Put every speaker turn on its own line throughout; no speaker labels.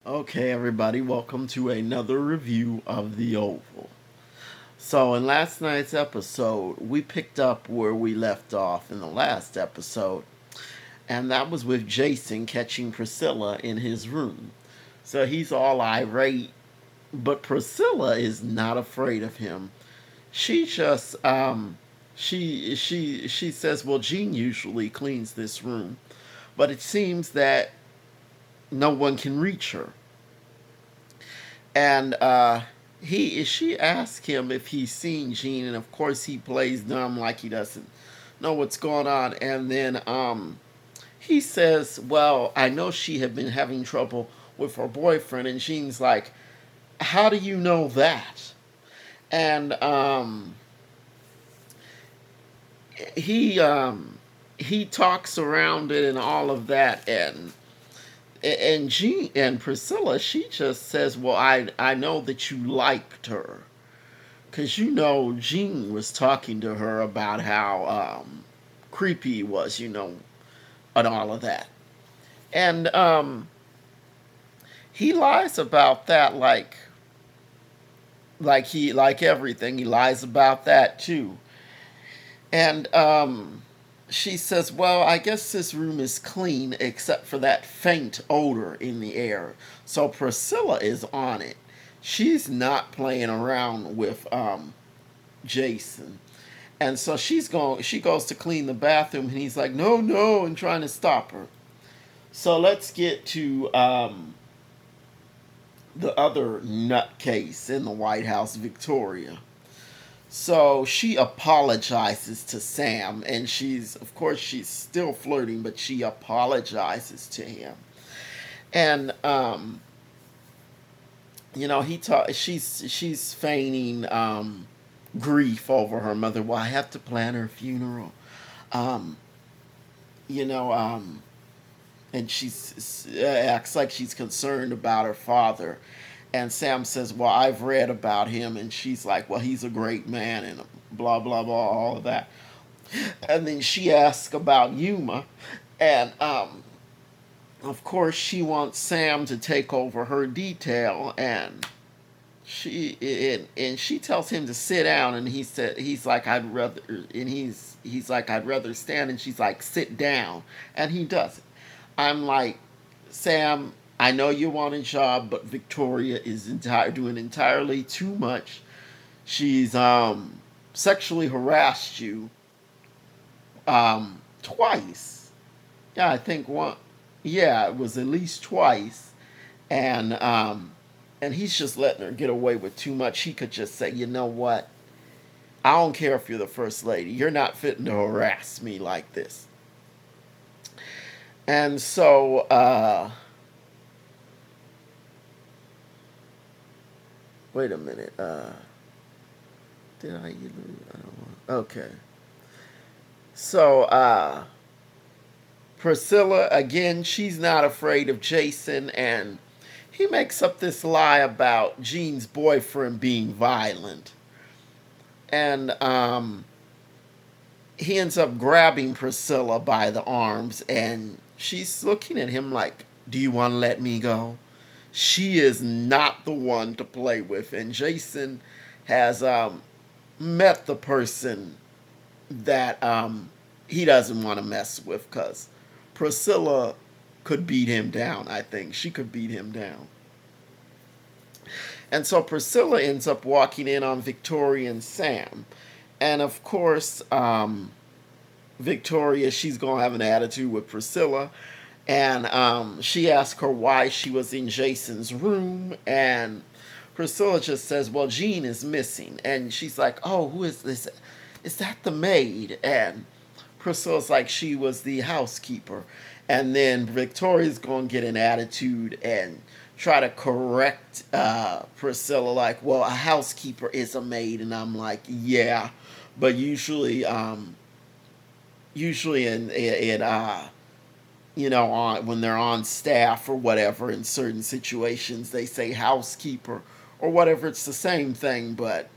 Okay, everybody, welcome to another review of The Oval. So, in last night's episode, we picked up where we left off in the last episode, and that was with Jason catching Priscilla in his room. So, he's all irate, but Priscilla is not afraid of him. She just, she says, well, Jean usually cleans this room, but it seems that no one can reach her. And she asked him if he's seen Gene, and of course he plays dumb like he doesn't know what's going on. And then he says, well, I know she had been having trouble with her boyfriend. And Gene's like, how do you know that? And he he talks around it and all of that. And Jean and Priscilla, she just says, well, I know that you liked her. Because you know, Jean was talking to her about how creepy he was, and all of that. And he lies about that like everything. He lies about that too. And she says, well, I guess this room is clean except for that faint odor in the air. So Priscilla is on it. She's not playing around with Jason. And so she goes to clean the bathroom and he's like, no, no, and trying to stop her. So let's get to the other nutcase in the White House, Victoria. So she apologizes to Sam, and of course, she's still flirting, but she apologizes to him. And, she's feigning, grief over her mother. Well, I have to plan her funeral. Um, you know, and she acts like she's concerned about her father. And Sam says, well, I've read about him. And she's like, well, he's a great man and blah, blah, blah, all of that. And then she asks about Yuma. And, of course, she wants Sam to take over her detail. And she tells him to sit down. And he's like, I'd rather, and he's like, I'd rather stand. And she's like, sit down. And he doesn't. I'm like, Sam, I know you want a job, but Victoria is doing entirely too much. She's sexually harassed you twice. Yeah, I think one. Yeah, it was at least twice, and he's just letting her get away with too much. He could just say, you know what? I don't care if you're the first lady. You're not fitting to harass me like this. And so wait a minute. Did I even? I don't know. Okay. So, Priscilla, again, she's not afraid of Jason, and he makes up this lie about Jean's boyfriend being violent. And, he ends up grabbing Priscilla by the arms, and she's looking at him like, do you want to let me go? She is not the one to play with, and Jason has met the person that he doesn't want to mess with because Priscilla could beat him down. I think she could beat him down. And so Priscilla ends up walking in on Victoria and Sam. And of course, Victoria, she's going to have an attitude with Priscilla. And she asks her why she was in Jason's room. And Priscilla just says, well, Jean is missing. And she's like, oh, who is this? Is that the maid? And Priscilla's like, she was the housekeeper. And then Victoria's going to get an attitude and try to correct Priscilla, like, well, a housekeeper is a maid. And I'm like, yeah. But usually in when they're on staff or whatever in certain situations, they say housekeeper or whatever. It's the same thing, but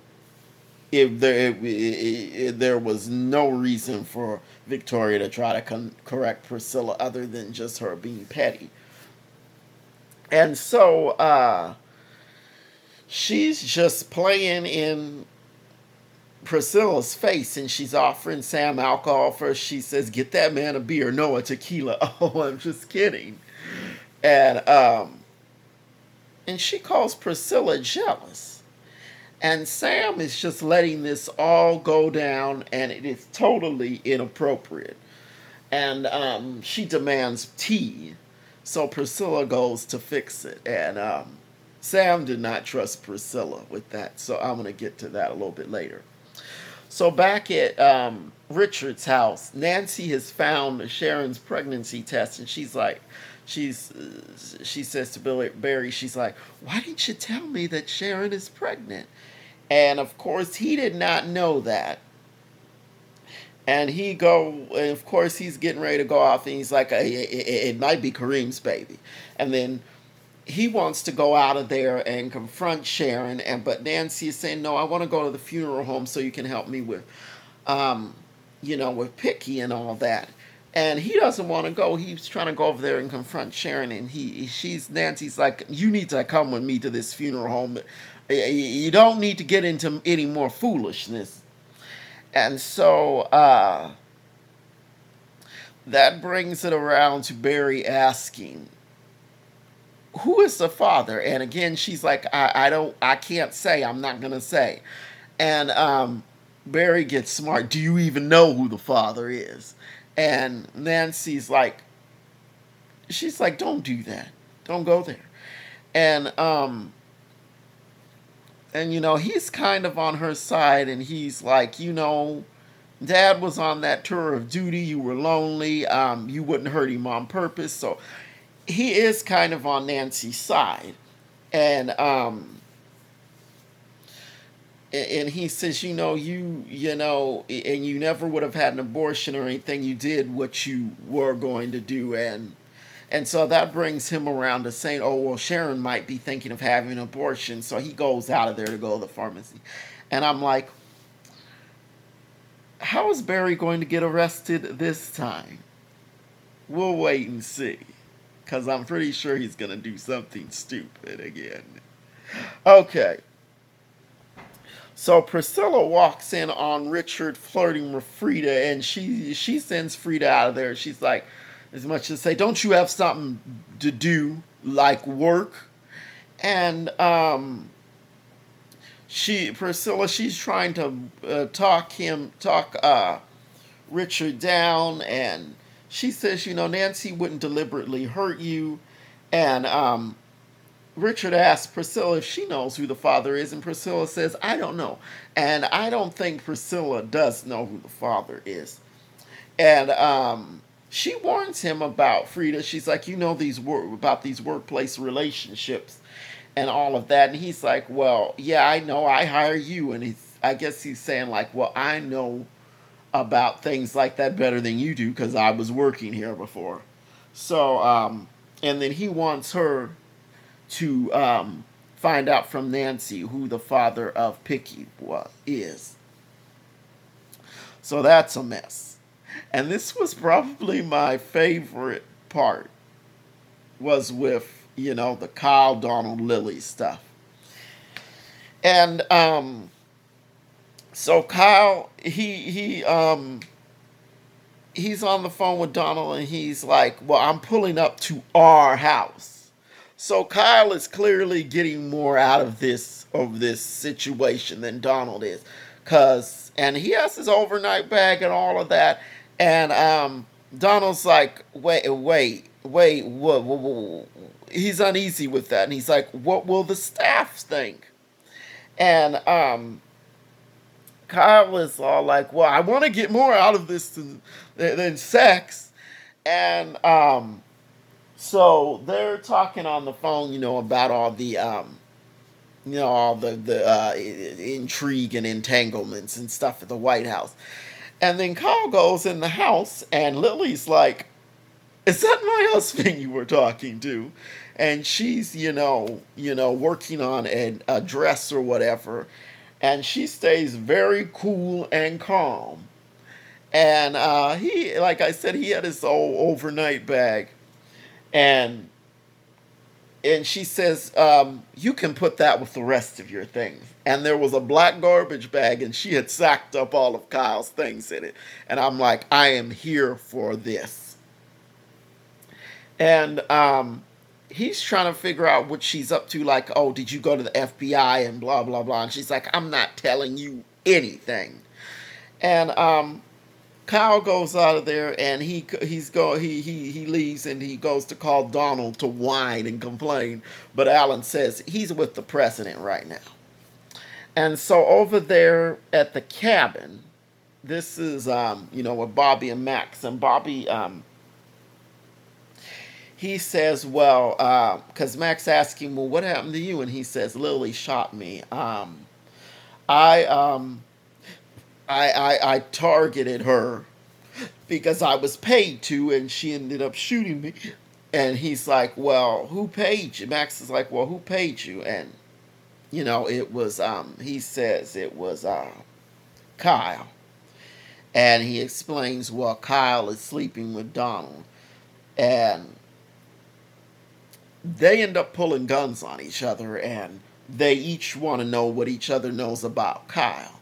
if there was no reason for Victoria to try to correct Priscilla other than just her being petty. And so she's just playing in Priscilla's face, and she's offering Sam alcohol first. She says, "Get that man a beer, no a tequila." Oh, I'm just kidding. And she calls Priscilla jealous. And Sam is just letting this all go down, and it is totally inappropriate. And she demands tea. So Priscilla goes to fix it. And Sam did not trust Priscilla with that. So I'm going to get to that a little bit later. So back at Richard's house, Nancy has found Sharon's pregnancy test, and she says to Barry, she's like, "Why didn't you tell me that Sharon is pregnant?" And of course, he did not know that. And of course, he's getting ready to go off, and he's like, it might be Kareem's baby. And then he wants to go out of there and confront Sharon, but Nancy is saying, "No, I want to go to the funeral home so you can help me with, um, with Picky and all that." And he doesn't want to go. He's trying to go over there and confront Sharon, and Nancy's like, "You need to come with me to this funeral home. You don't need to get into any more foolishness." And so that brings it around to Barry asking, "Who is the father?" And again, she's like, I can't say. I'm not gonna say." And Barry gets smart. "Do you even know who the father is?" And she's like, "Don't do that. Don't go there." And he's kind of on her side, and he's like, Dad was on that tour of duty. You were lonely. You wouldn't hurt him on purpose. So he is kind of on Nancy's side. And he says, and you never would have had an abortion or anything. You did what you were going to do. And so that brings him around to saying, "Oh, well, Sharon might be thinking of having an abortion." So he goes out of there to go to the pharmacy. And I'm like, how is Barry going to get arrested this time? We'll wait and see. Because I'm pretty sure he's going to do something stupid again. Okay. So Priscilla walks in on Richard flirting with Frida, and she sends Frida out of there. She's like, as much as say, "Don't you have something to do, like work?" And she's trying to talk Richard down, and she says, "Nancy wouldn't deliberately hurt you." And Richard asks Priscilla if she knows who the father is, and Priscilla says, "I don't know." And I don't think Priscilla does know who the father is. And she warns him about Frida. She's like, about these workplace relationships and all of that. And he's like, "Well, yeah, I know. I hire you." And I guess he's saying like, "Well, I know about things like that better than you do because I was working here before." So, and then he wants her to find out from Nancy who the father of Picky is. So that's a mess. And this was probably my favorite part, was with, the Kyle, Donald, Lily stuff. And so Kyle, he's on the phone with Donald, and he's like, "Well, I'm pulling up to our house." So Kyle is clearly getting more out of this situation than Donald is, and he has his overnight bag and all of that. And Donald's like, wait, what? He's uneasy with that, and he's like, "What will the staff think?" And Kyle is all like, "Well, I want to get more out of this than sex." And so they're talking on the phone, about all the intrigue and entanglements and stuff at the White House. And then Kyle goes in the house, and Lily's like, "Is that my husband you were talking to?" And she's, working on a dress or whatever. And she stays very cool and calm. And he, like I said, he had his old overnight bag. And and she says, you can put that with the rest of your things. And there was a black garbage bag, and she had sacked up all of Kyle's things in it. And I'm like, I am here for this. And he's trying to figure out what she's up to, like, oh, did you go to the FBI and blah, blah, blah. And she's like, I'm not telling you anything. And Kyle goes out of there, and he leaves, and he goes to call Donald to whine and complain. But Alan says he's with the president right now. And so over there at the cabin, this is with Bobby and Max, and Bobby he says, well, because Max asks him, well, what happened to you? And he says, Lily shot me. I I targeted her because I was paid to, and she ended up shooting me. And he's like, well, who paid you? Max is like, well, who paid you? And it was he says it was Kyle. And he explains, well, Kyle is sleeping with Donald. And they end up pulling guns on each other, and they each want to know what each other knows about Kyle.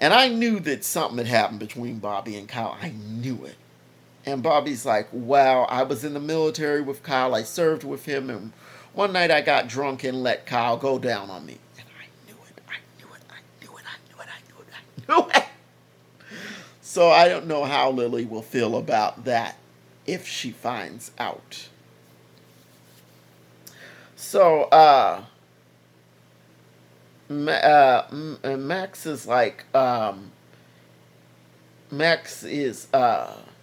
And I knew that something had happened between Bobby and Kyle. I knew it. And Bobby's like, well, I was in the military with Kyle. I served with him. And one night I got drunk and let Kyle go down on me. And I knew it. I knew it. I knew it. I knew it. I knew it. I knew it. So I don't know how Lily will feel about that if she finds out. So, Max is like, Max is,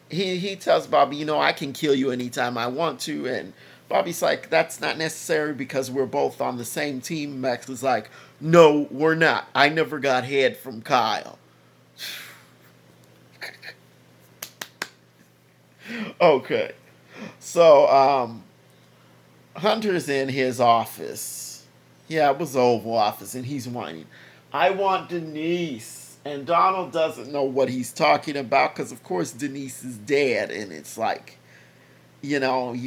he tells Bobby, I can kill you anytime I want to. And Bobby's like, that's not necessary because we're both on the same team. Max is like, no, we're not. I never got head from Kyle. Okay. So, Hunter's in his office. Yeah, it was the Oval Office, and he's whining, I want Denise. And Donald doesn't know what he's talking about because, of course, Denise is dead. And it's like, you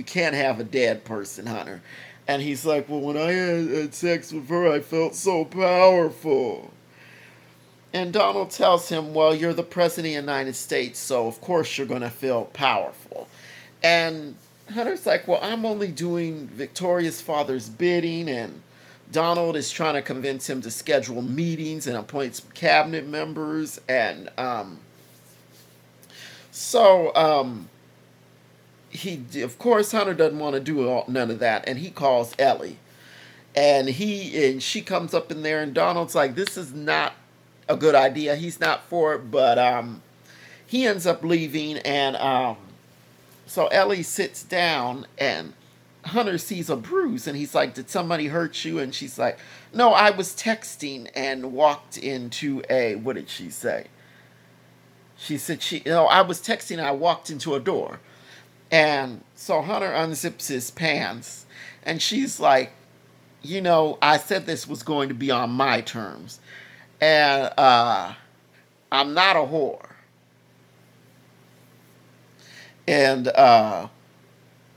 can't have a dead person, Hunter. And he's like, well, when I had sex with her, I felt so powerful. And Donald tells him, well, you're the president of the United States, so of course you're going to feel powerful. And Hunter's like, well, I'm only doing Victoria's father's bidding, and Donald is trying to convince him to schedule meetings and appoint some cabinet members. And he, of course, Hunter doesn't want to do none of that, and he calls Ellie. And she comes up in there, and Donald's like, this is not a good idea. He's not for it, but he ends up leaving, and so Ellie sits down, and Hunter sees a bruise, and he's like, did somebody hurt you? And she's like, no, I was texting and walked into what did she say? She said, I was texting and I walked into a door. And so Hunter unzips his pants, and she's like, I said this was going to be on my terms. And I'm not a whore. And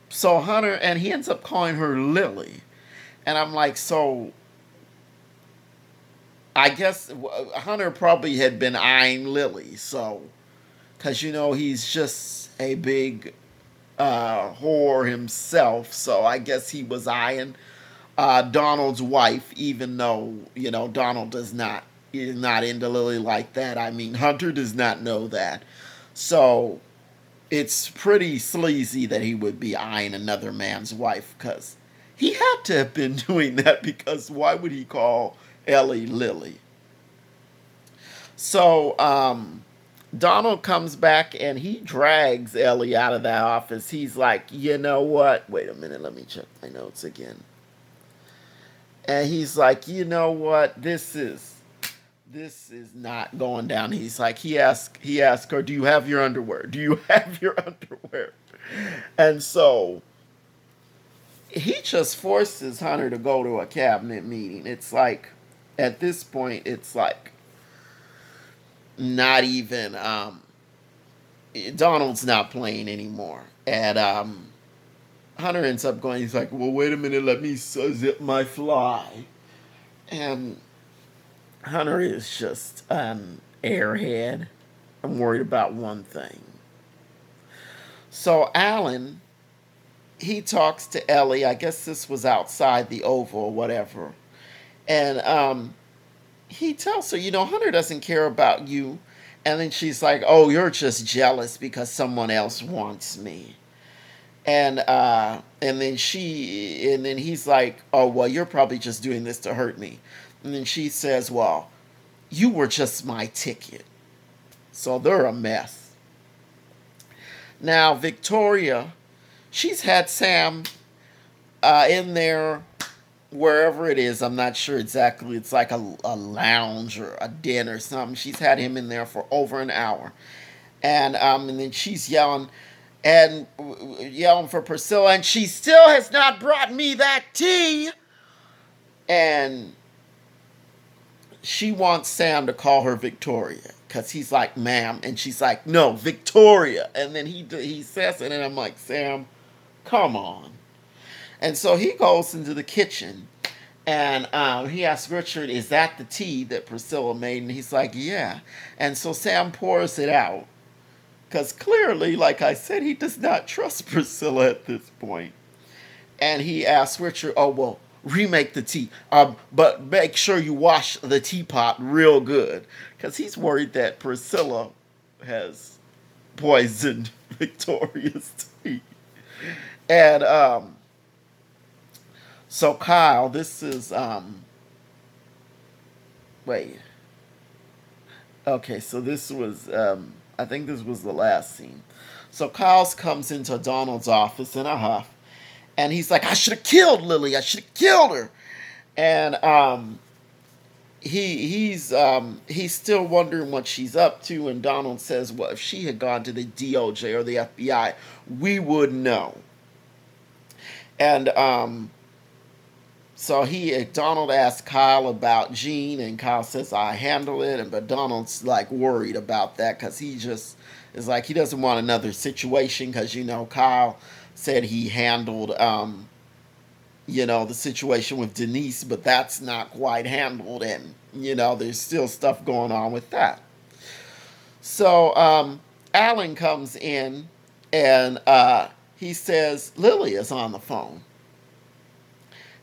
so Hunter, and he ends up calling her Lily. And I'm like, so I guess Hunter probably had been eyeing Lily. So, because, he's just a big whore himself. So I guess he was eyeing Donald's wife, even though, Donald is not into Lily like that. I mean, Hunter does not know that. So it's pretty sleazy that he would be eyeing another man's wife, because he had to have been doing that, because why would he call Ellie Lily? So Donald comes back, and he drags Ellie out of that office. He's like, you know what? Wait a minute, let me check my notes again. And he's like, you know what? This is not going down. He's like, he asked her, do you have your underwear? Do you have your underwear? And so he just forces Hunter to go to a cabinet meeting. It's like, at this point, it's like not even, Donald's not playing anymore. And Hunter ends up going, he's like, well, wait a minute, let me zip my fly. And Hunter is just an airhead. I'm worried about one thing. So Alan, he talks to Ellie. I guess this was outside the Oval or whatever. And he tells her, Hunter doesn't care about you. And then she's like, oh, you're just jealous because someone else wants me. And then he's like, oh, well, you're probably just doing this to hurt me. And then she says, well, you were just my ticket. So they're a mess. Now, Victoria, she's had Sam in there wherever it is. I'm not sure exactly. It's like a lounge or a den or something. She's had him in there for over an hour. And then she's yelling for Priscilla, and she still has not brought me that tea. And she wants Sam to call her Victoria because he's like, ma'am, and she's like, no, Victoria. And then he says it, and I'm like, Sam, come on. And so he goes into the kitchen, and he asks Richard, is that the tea that Priscilla made? And he's like, yeah. And so Sam pours it out. Because clearly, like I said, he does not trust Priscilla at this point. And he asks Richard, oh, well, remake the tea. But make sure you wash the teapot real good. Because he's worried that Priscilla has poisoned Victoria's tea. And so Kyle, this is, wait. Okay, so this was, I think this was the last scene. So Kyle comes into Donald's office in a huff, and he's like, I should have killed Lily. I should have killed her. And he's still wondering what she's up to. And Donald says, well, if she had gone to the DOJ or the FBI, we would know. And so Donald asked Kyle about Jean, and Kyle says, I handle it. But Donald's like worried about that because he just is like, he doesn't want another situation because, Kyle said he handled, the situation with Denise, but that's not quite handled. And, there's still stuff going on with that. So Alan comes in, and he says, Lily is on the phone.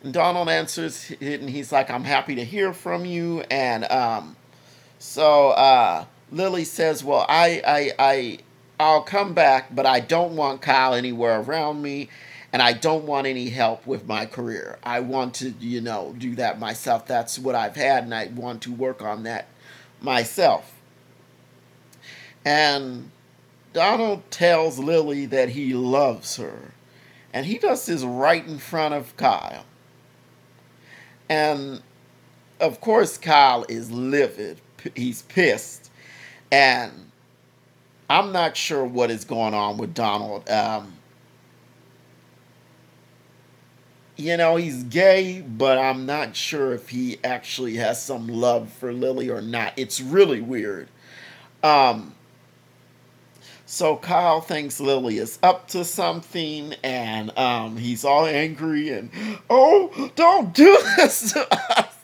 And Donald answers it, and he's like, I'm happy to hear from you. And so Lily says, well, I'll come back, but I don't want Kyle anywhere around me, and I don't want any help with my career. I want to, do that myself. That's what I've had, and I want to work on that myself. And Donald tells Lily that he loves her, and he does this right in front of Kyle. And, of course, Kyle is livid. He's pissed. And I'm not sure what is going on with Donald. He's gay, but I'm not sure if he actually has some love for Lily or not. It's really weird. So Kyle thinks Lily is up to something, and he's all angry and, oh, don't do this to us.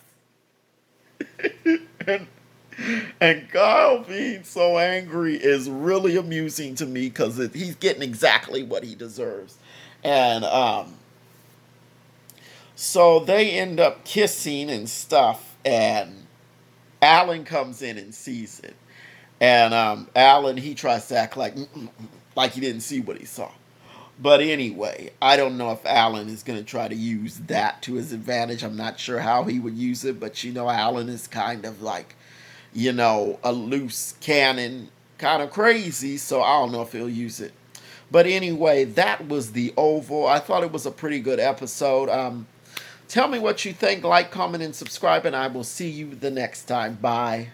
and Kyle being so angry is really amusing to me because he's getting exactly what he deserves. And so they end up kissing and stuff, and Alan comes in and sees it. And Alan, he tries to act like he didn't see what he saw. But anyway, I don't know if Alan is going to try to use that to his advantage. I'm not sure how he would use it, but Alan is kind of like, a loose cannon, kind of crazy, so I don't know if he'll use it. But anyway, that was The Oval. I thought it was a pretty good episode. Tell me what you think, like, comment, and subscribe, and I will see you the next time. Bye.